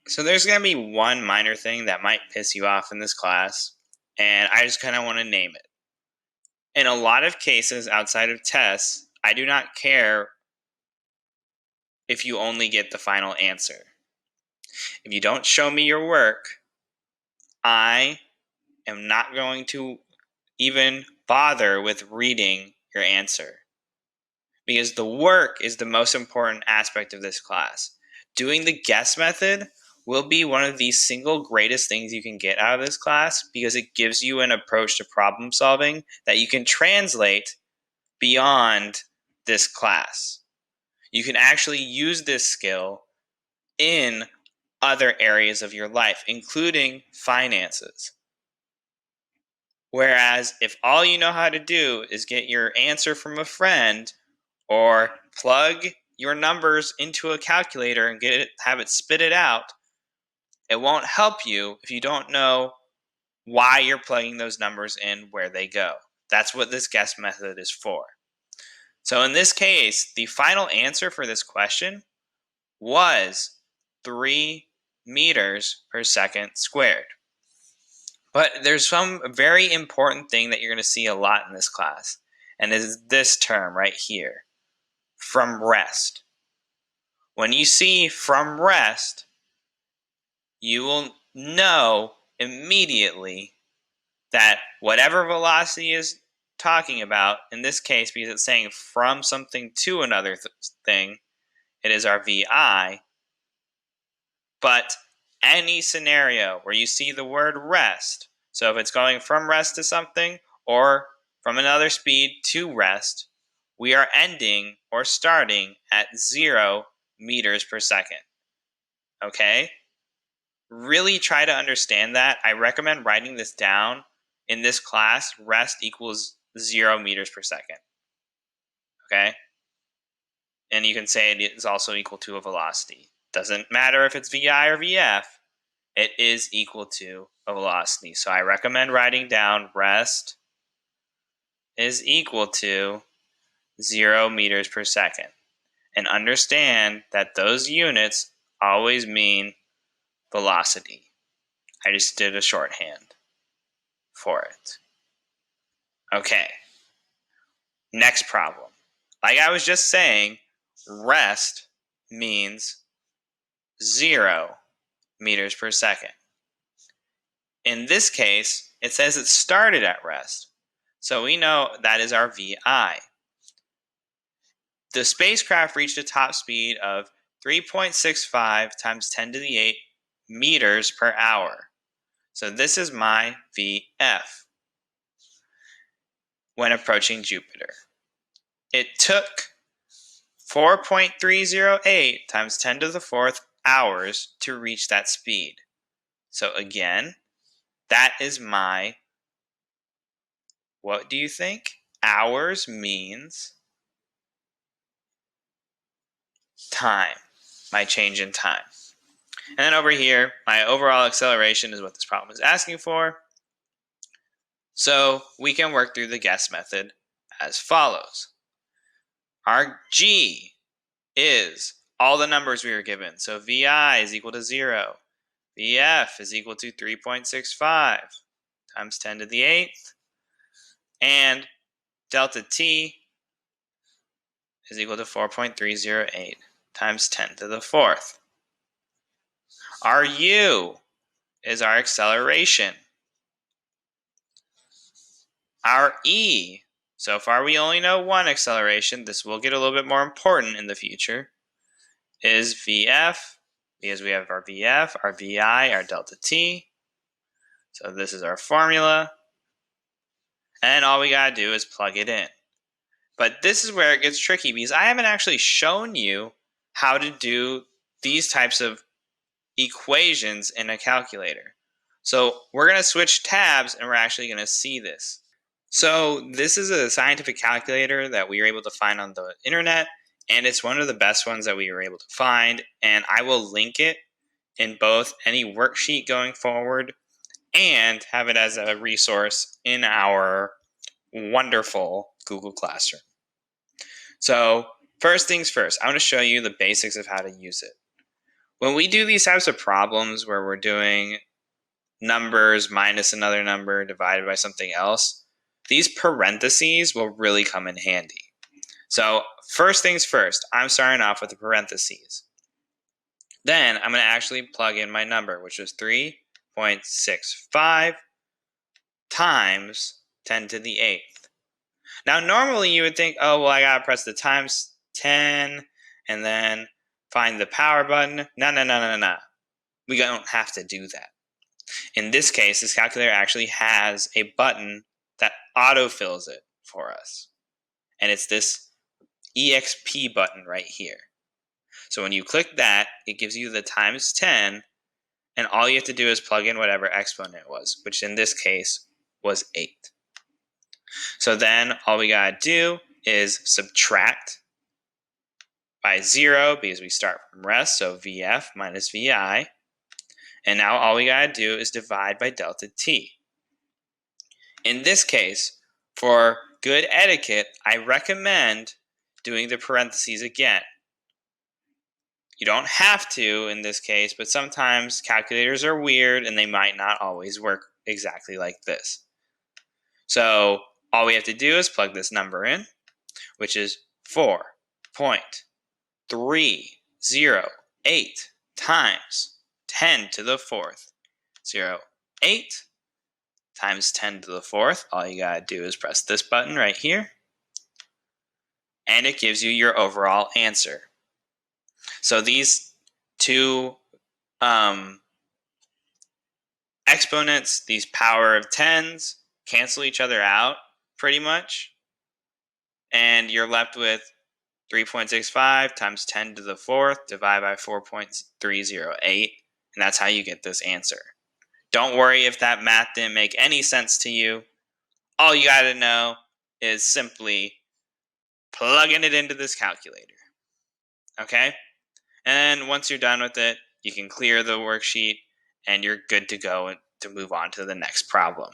So there's going to be one minor thing that might piss you off in this class, and I just kind of want to name it. In a lot of cases outside of tests, I do not care if you only get the final answer. If you don't show me your work, I am not going to even bother with reading your answer. Because the work is the most important aspect of this class. Doing the guess method will be one of the single greatest things you can get out of this class because it gives you an approach to problem solving that you can translate beyond this class. You can actually use this skill in other areas of your life, including finances. Whereas if all you know how to do is get your answer from a friend or plug your numbers into a calculator and have it spit it out, it won't help you if you don't know why you're plugging those numbers in where they go. That's what this guess method is for. So in this case, the final answer for this question was 3 meters per second squared. But there's some very important thing that you're going to see a lot in this class, and is this term right here, from rest. When you see from rest, you will know immediately that whatever velocity is talking about, in this case, because it's saying from something to another thing, it is our VI. But any scenario where you see the word rest, so if it's going from rest to something or from another speed to rest, we are ending or starting at 0 meters per second. Okay? Really try to understand that. I recommend writing this down in this class. Rest equals 0 meters per second. Okay? And you can say it is also equal to a velocity. Doesn't matter if it's VI or VF, it is equal to a velocity. So I recommend writing down rest is equal to 0 meters per second. And understand that those units always mean velocity. I just did a shorthand for it. Okay. Next problem. Like I was just saying, rest means 0 meters per second. In this case, it says it started at rest. So we know that is our VI. The spacecraft reached a top speed of 3.65 times 10 to the 8 meters per hour. So this is my VF when approaching Jupiter. It took 4.308 times 10 to the 4th hours to reach that speed. So again, that is my, what do you think? Hours means time, my change in time. And then over here, my overall acceleration is what this problem is asking for. So we can work through the guess method as follows. Our G is all the numbers we were given. So VI is equal to 0. VF is equal to 3.65 times 10 to the 8th. And delta T is equal to 4.308 times 10 to the 4th. Our U is our acceleration. Our E, so far we only know one acceleration. This will get a little bit more important in the future, is VF, because we have our VF, our VI, our delta T. So this is our formula. And all we gotta do is plug it in. But this is where it gets tricky because I haven't actually shown you how to do these types of equations in a calculator. So we're going to switch tabs and we're actually going to see this. So this is a scientific calculator that we were able to find on the internet, and it's one of the best ones that we were able to find, and I will link it in both any worksheet going forward and have it as a resource in our wonderful Google Classroom. So first things first, I want to show you the basics of how to use it. When we do these types of problems where we're doing numbers minus another number divided by something else, these parentheses will really come in handy. So first things first, I'm starting off with the parentheses. Then I'm going to actually plug in my number, which was 3.65 times 10 to the 8th. Now, normally you would think, oh, well, I got to press the times 10 and then find the power button. No. We don't have to do that. In this case, this calculator actually has a button that autofills it for us. And it's this EXP button right here. So when you click that, it gives you the times 10, and all you have to do is plug in whatever exponent was, which in this case was 8. So then all we gotta do is subtract by 0 because we start from rest, so VF minus VI. And now all we gotta do is divide by delta T. In this case, for good etiquette, I recommend doing the parentheses again. You don't have to in this case, but sometimes calculators are weird and they might not always work exactly like this. So all we have to do is plug this number in, which is 4.308 times 10 to the 4th. 8 times 10 to the 4th. All you gotta do is press this button right here, and it gives you your overall answer. So these two exponents, these power of 10s, cancel each other out pretty much, and you're left with 3.65 times 10 to the 4th divided by 4.308, and that's how you get this answer. Don't worry if that math didn't make any sense to you. All you got to know is simply plugging it into this calculator. Okay? And once you're done with it, you can clear the worksheet and you're good to go to move on to the next problem.